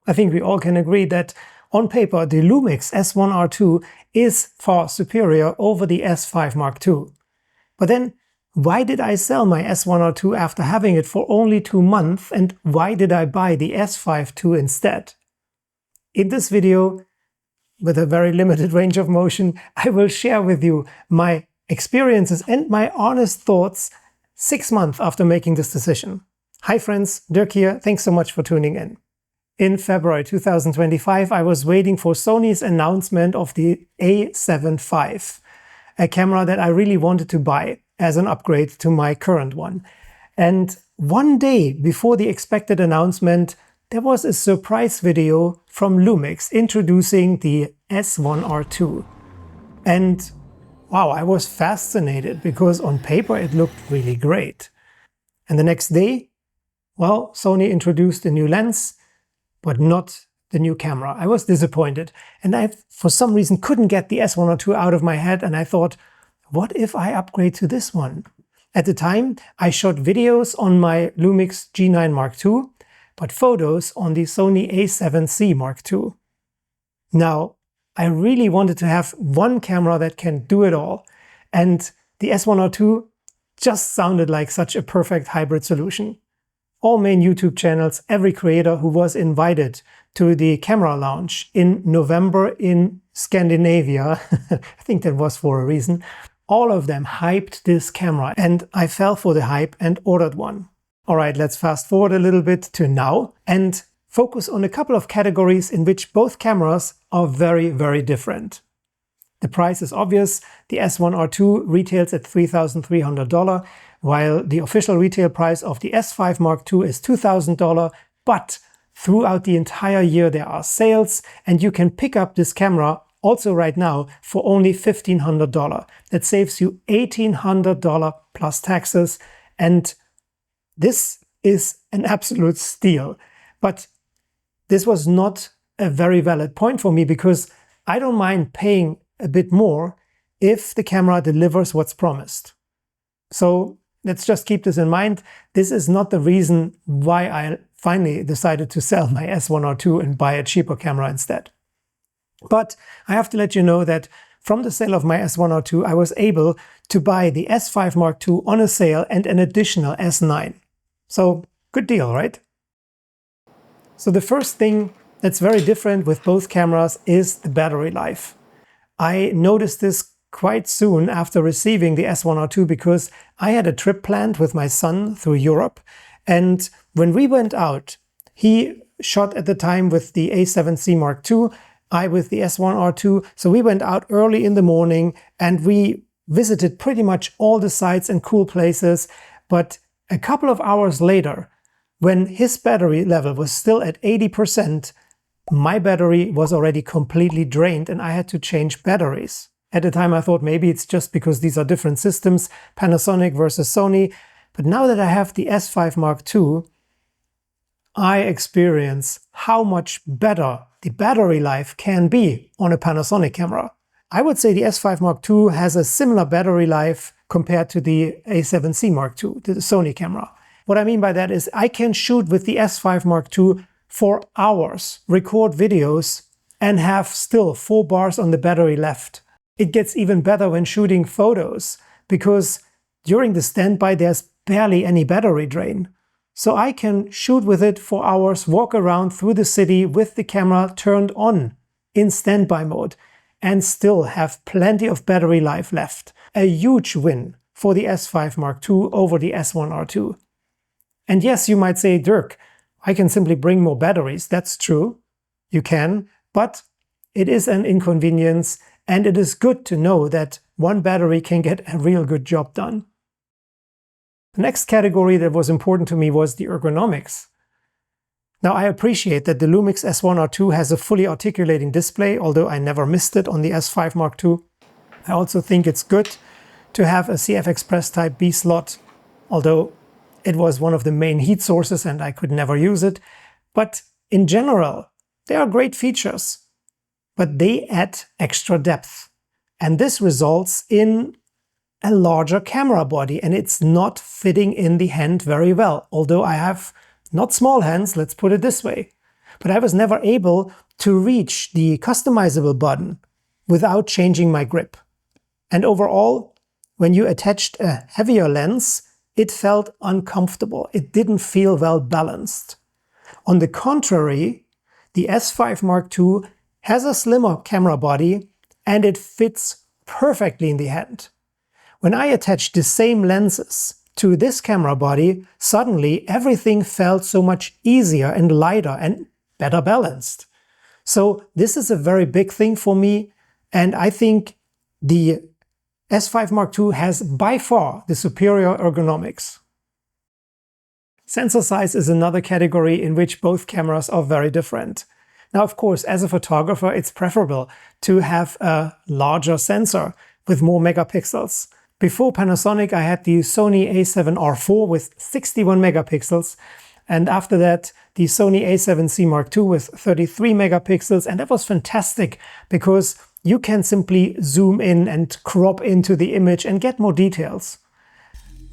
I think we all can agree that on paper the Lumix S1R II is far superior over the S5 Mark II. But then, why did I sell my S1R II after having it for only 2 months, and why did I buy the S5II instead? In this video, with a very limited range of motion, I will share with you my experiences and my honest thoughts 6 months after making this decision. Hi friends, Dirk here, thanks so much for tuning in. In February 2025, I was waiting for Sony's announcement of the A7 II, a camera that I really wanted to buy as an upgrade to my current one. And one day before the expected announcement, there was a surprise video from Lumix introducing the S1R II. And wow, I was fascinated because on paper it looked really great. And the next day, well, Sony introduced a new lens, but not the new camera. I was disappointed, and I, for some reason, couldn't get the S1R II out of my head, and I thought, what if I upgrade to this one? At the time, I shot videos on my Lumix G9 Mark II, but photos on the Sony A7C Mark II. Now, I really wanted to have one camera that can do it all, and the S1R II just sounded like such a perfect hybrid solution. All main YouTube channels, every creator who was invited to the camera launch in November in Scandinavia, I think that was for a reason, all of them hyped this camera, and I fell for the hype and ordered one. Alright, let's fast forward a little bit to now and focus on a couple of categories in which both cameras are very, very different. The price is obvious. The S1R II retails at $3,300, while the official retail price of the S5 Mark II is $2,000, but throughout the entire year there are sales, and you can pick up this camera also right now for only $1,500. That saves you $1,800 plus taxes, and this is an absolute steal. But this was not a very valid point for me because I don't mind paying a bit more if the camera delivers what's promised. So let's just keep this in mind. This is not the reason why I finally decided to sell my S1R II and buy a cheaper camera instead. But I have to let you know that from the sale of my S1R II, I was able to buy the S5 Mark II on a sale and an additional S9. So good deal, right? So the first thing that's very different with both cameras is the battery life. I noticed this quite soon after receiving the S1R II because I had a trip planned with my son through Europe, and when we went out, he shot at the time with the A7C Mark II, I with the S1R II, so we went out early in the morning and we visited pretty much all the sites and cool places, but a couple of hours later, when his battery level was still at 80%, my battery was already completely drained and I had to change batteries. At the time I thought maybe it's just because these are different systems, Panasonic versus Sony, but now that I have the S5 Mark II, I experience how much better the battery life can be on a Panasonic camera. I would say the S5 Mark II has a similar battery life compared to the A7C Mark II, the Sony camera. What I mean by that is I can shoot with the S5 Mark II for hours, record videos, and have still 4 bars on the battery left. It gets even better when shooting photos, because during the standby there's barely any battery drain. So I can shoot with it for hours, walk around through the city with the camera turned on in standby mode, and still have plenty of battery life left. A huge win for the S5 Mark II over the S1R II. And yes, you might say, Dirk, I can simply bring more batteries. That's true. You can, but it is an inconvenience, and it is good to know that one battery can get a real good job done. The next category that was important to me was the ergonomics. Now, I appreciate that the Lumix S1R II has a fully articulating display, although I never missed it on the S5 Mark II. I also think it's good to have a CF Express Type B slot, although it was one of the main heat sources and I could never use it. But in general, they are great features, but they add extra depth. And this results in a larger camera body, and it's not fitting in the hand very well. Although I have not small hands, let's put it this way. but I was never able to reach the customizable button without changing my grip. And overall, when you attached a heavier lens, it felt uncomfortable. It didn't feel well balanced. On the contrary, the S5 Mark II has a slimmer camera body and it fits perfectly in the hand. When I attached the same lenses to this camera body, suddenly everything felt so much easier and lighter and better balanced. So this is a very big thing for me, and I think the S5 Mark II has by far the superior ergonomics. Sensor size is another category in which both cameras are very different. Now, of course, as a photographer, it's preferable to have a larger sensor with more megapixels. Before Panasonic, I had the Sony A7R IV with 61 megapixels, and after that, the Sony A7C Mark II with 33 megapixels, and that was fantastic because you can simply zoom in and crop into the image and get more details.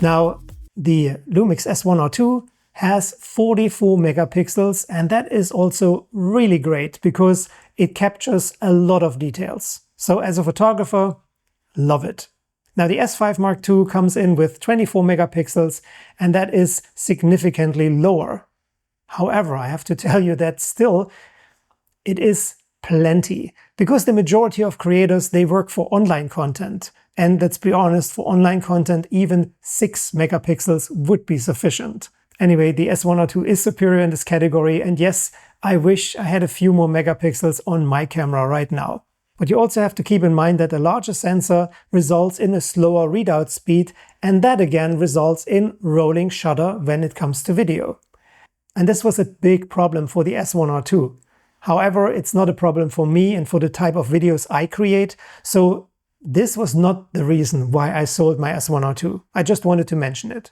Now, the Lumix S1R II has 44 megapixels, and that is also really great because it captures a lot of details. So as a photographer, love it. Now the S5 Mark II comes in with 24 megapixels, and that is significantly lower. However, I have to tell you that still it is plenty, because the majority of creators, they work for online content. And let's be honest, for online content, even 6 megapixels would be sufficient. Anyway, the S1R II is superior in this category, and yes, I wish I had a few more megapixels on my camera right now. But you also have to keep in mind that a larger sensor results in a slower readout speed, and that again results in rolling shutter when it comes to video. And this was a big problem for the S1R II. However, it's not a problem for me and for the type of videos I create, so this was not the reason why I sold my S1R II. I just wanted to mention it.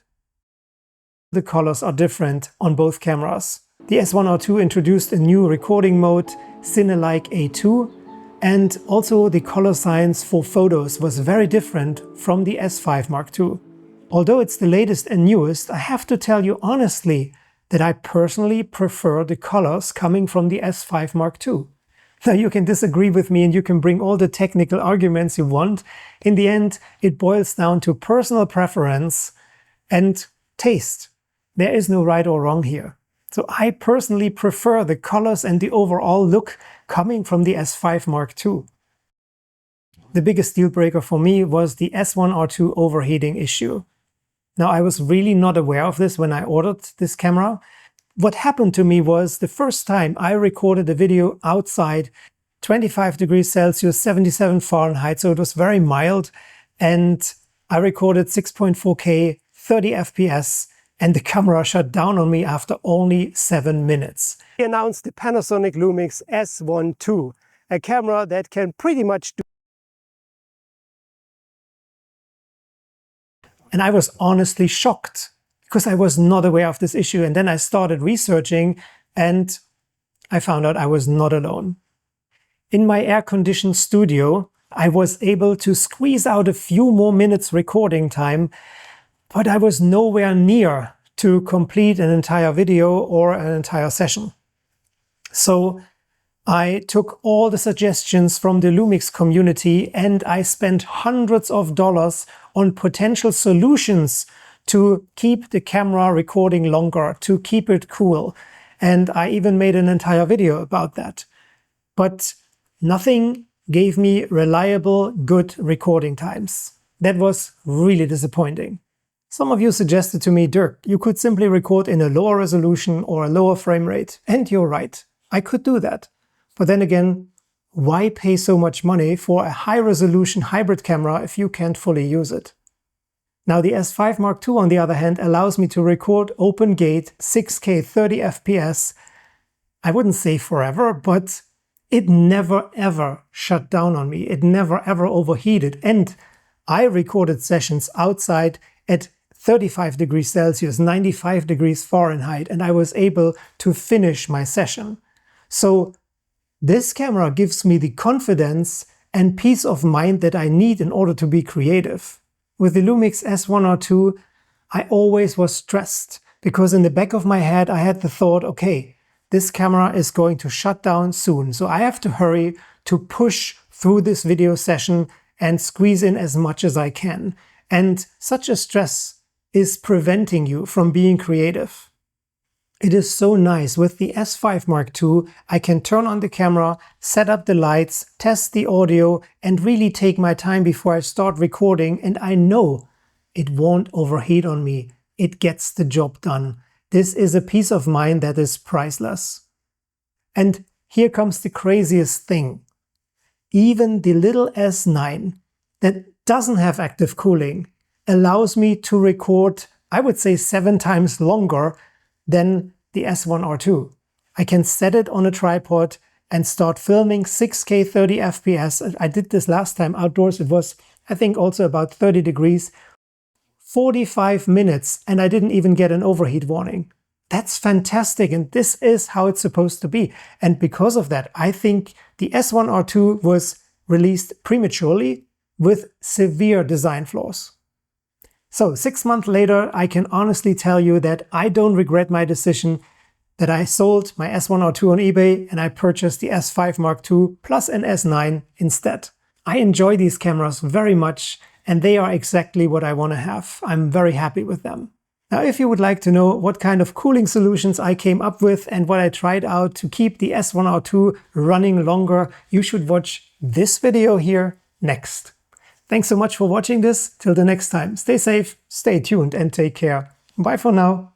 The colors are different on both cameras. The S1R II introduced a new recording mode, Cine-like A2, and also the color science for photos was very different from the S5 Mark II. Although it's the latest and newest, I have to tell you honestly that I personally prefer the colors coming from the S5 Mark II. Now you can disagree with me and you can bring all the technical arguments you want. In the end, it boils down to personal preference and taste. There is no right or wrong here. So I personally prefer the colors and the overall look coming from the S5 Mark II. The biggest deal breaker for me was the S1R II overheating issue. Now I was really not aware of this when I ordered this camera. What happened to me was the first time I recorded a video outside, 25 degrees Celsius, 77 Fahrenheit, so it was very mild, and I recorded 6.4K, 30 FPS, and the camera shut down on me after only 7 minutes. He announced the Panasonic Lumix S1R II, a camera that can pretty much do. And I was honestly shocked because I was not aware of this issue. And then I started researching and I found out I was not alone. In my air-conditioned studio, I was able to squeeze out a few more minutes recording time, but I was nowhere near to complete an entire video or an entire session. So I took all the suggestions from the Lumix community and I spent hundreds of dollars on potential solutions to keep the camera recording longer, to keep it cool. And I even made an entire video about that. But nothing gave me reliable, good recording times. That was really disappointing. Some of you suggested to me, Dirk, you could simply record in a lower resolution or a lower frame rate. And you're right, I could do that. But then again, why pay so much money for a high-resolution hybrid camera if you can't fully use it? Now the S5 Mark II, on the other hand, allows me to record open gate 6K 30 FPS. I wouldn't say forever, but it never ever shut down on me. It never ever overheated. And I recorded sessions outside at 35 degrees Celsius, 95 degrees Fahrenheit, and I was able to finish my session. So this camera gives me the confidence and peace of mind that I need in order to be creative. With the Lumix S1R II, I always was stressed because in the back of my head I had the thought, okay, this camera is going to shut down soon. So I have to hurry to push through this video session and squeeze in as much as I can. And such a stress is preventing you from being creative. It is so nice. With the S5 Mark II, I can turn on the camera, set up the lights, test the audio, and really take my time before I start recording, and I know it won't overheat on me. It gets the job done. This is a peace of mind that is priceless. And here comes the craziest thing. Even the little S9 that doesn't have active cooling allows me to record, I would say, 7 times longer than the S1R II. I can set it on a tripod and start filming 6K 30 FPS. I did this last time outdoors. It was, I think, also about 30 degrees. 45 minutes, and I didn't even get an overheat warning. That's fantastic, and this is how it's supposed to be. And because of that, I think the S1R II was released prematurely with severe design flaws. So 6 months later, I can honestly tell you that I don't regret my decision, that I sold my S1R II on eBay and I purchased the S5 Mark II plus an S9 instead. I enjoy these cameras very much, and they are exactly what I want to have. I'm very happy with them. Now, if you would like to know what kind of cooling solutions I came up with and what I tried out to keep the S1R II running longer, you should watch this video here next. Thanks so much for watching this. Till the next time, stay safe, stay tuned, and take care. Bye for now.